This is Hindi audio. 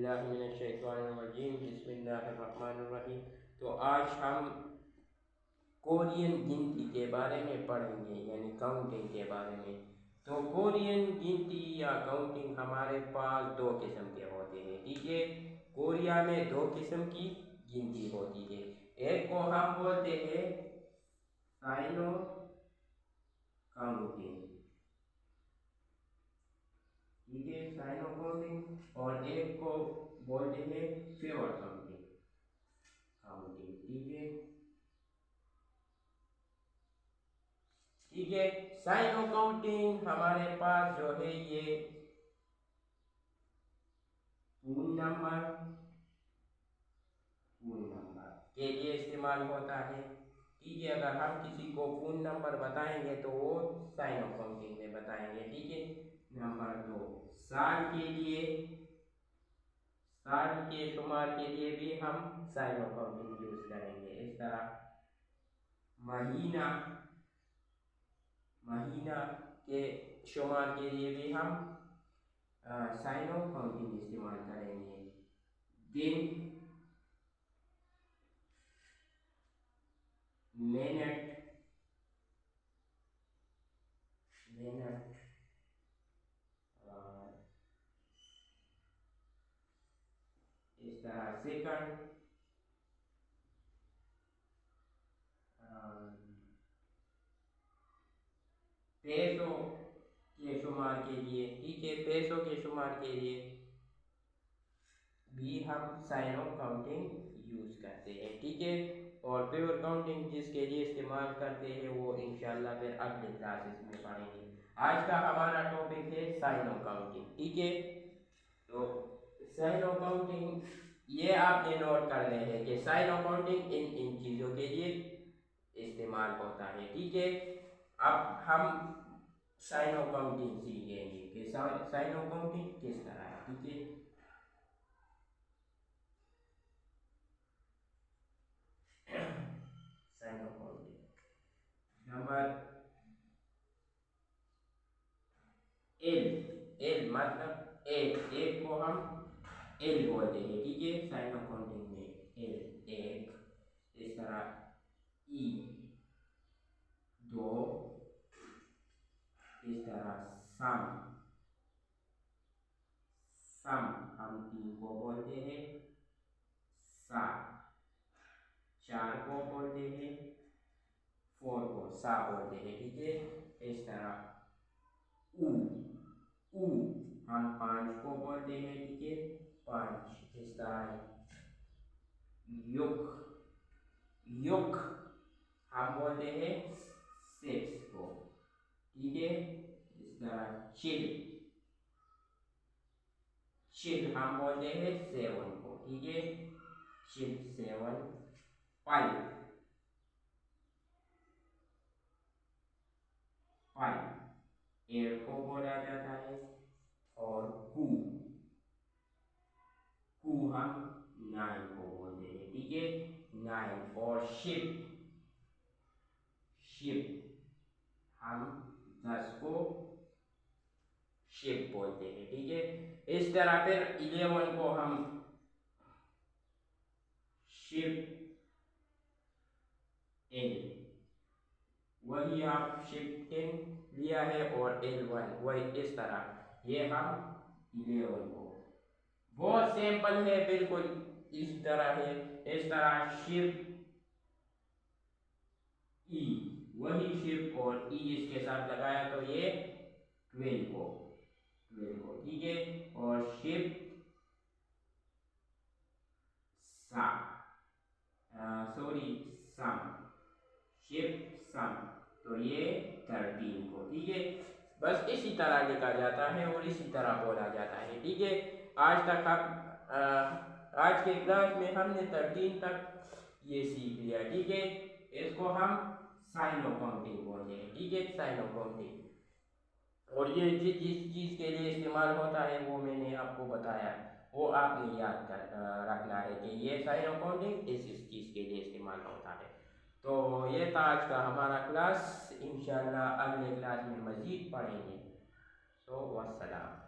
बिस्मिल्लाहिर्रहमानिर्रहीम बिस्मिल्लाहिर्रहमानिर्रहीम। तो आज हम कोरियन गिनती के बारे में पढ़ेंगे, यानी काउंटिंग के बारे में। तो कोरियन गिनती या काउंटिंग हमारे पास दो किस्म के होते हैं, ठीक है। कोरिया में दो किस्म की गिनती होती है। एक को हम बोलते हैं साइनो काउंटिंग, ठीक है, साइनो काउंटिंग। और एक को बोलते हैं फेवर काउंटिंग, ठीक है। ठीक है, साइनो काउंटिंग हमारे पास जो है ये पूर्ण नंबर के लिए इस्तेमाल होता है, ठीक है। अगर हम किसी को पूर्ण नंबर बताएंगे तो वो साइनो काउंटिंग में बताएंगे, ठीक है। नंबर दो, साल के लिए, साल के शुमार के लिए भी हम साइनो काउंटिंग यूज करेंगे। इस तरह महीना, महीना के शुमार के लिए भी हम साइनो काउंटिंग इस्तेमाल करेंगे। दिन, मिनट, इस तरह सेकंड, पैसों के शुमार के लिए, ठीक है, पैसों के शुमार के लिए भी हम साइनो काउंटिंग यूज करते हैं, ठीक है। और प्योर काउंटिंग जिसके लिए इस्तेमाल करते हैं वो इंशाल्लाह फिर अगले क्लासेस में पढ़ेंगे। आज का हमारा टॉपिक है साइनो काउंटिंग, ठीक है। तो साइनो काउंटिंग ये आपने नोट करने हैं कि साइनो काउंटिंग इन इन चीज़ों के लिए इस्तेमाल होता है, ठीक है। अब हम साइनो काउंटिंग सीखेंगे कि साइनो काउंटिंग किस तरह है, ठीक है। साइनो काउंटिंग नंबर एल, एल मतलब एक, एक को हम एल बोलते हैं, ठीक है। साइनो काउंटिंग में एल एक, इस तरह ई दो, इस तरह सम, सम हम तीन को बोलते हैं, सात चार को बोलते हैं, फोर को सा बोलते हैं, ठीक है। इस तरह ऊ, ऊ हम पांच को बोलते हैं, ठीक है, पांच। इस तरह युग, युग हम बोलते हैं सिक्स को, ठीक है। इस तरह चिल, चिल हम बोलते हैं सेवन को, ठीक है, chill seven. Five, five air को बोला जाता है। और कू, कू हम नाइन को बोलते हैं, ठीक है, नाइन। और शिप, शिप हम 10 को शिप बोलते हैं, ठीक है। इस तरह फिर 11 को हम शिप एल, वही आप शिप 10 लिया है, और L1 वही, इस तरह ये हम 11 को, बहुत सिंपल है, बिल्कुल इस तरह है। इस तरह शिप ई, वही शिप और ई इसके साथ लगाया तो ये 12 को, 12 को, ठीक है। और शिप सा, सॉरी सम, शिप सम, तो ये 13 को, ठीक है। बस इसी तरह लिखा जाता है और इसी तरह बोला जाता है, ठीक है। आज तक हम आज के क्लास में हमने 13 तक ये सीख लिया, ठीक है। इसको हम साइनो काउंटिंग बोलते हैं, ठीक है, साइनो काउंटिंग। और ये जिस जिस चीज़ के लिए इस्तेमाल होता है वो मैंने आपको बताया, वो आपने याद कर रखना है कि ये साइनो काउंटिंग इस चीज़ के लिए इस्तेमाल होता है। तो ये था आज का हमारा क्लास, इंशाल्लाह अगले क्लास में मज़ीद पढ़ेंगे। तो वस्सलाम।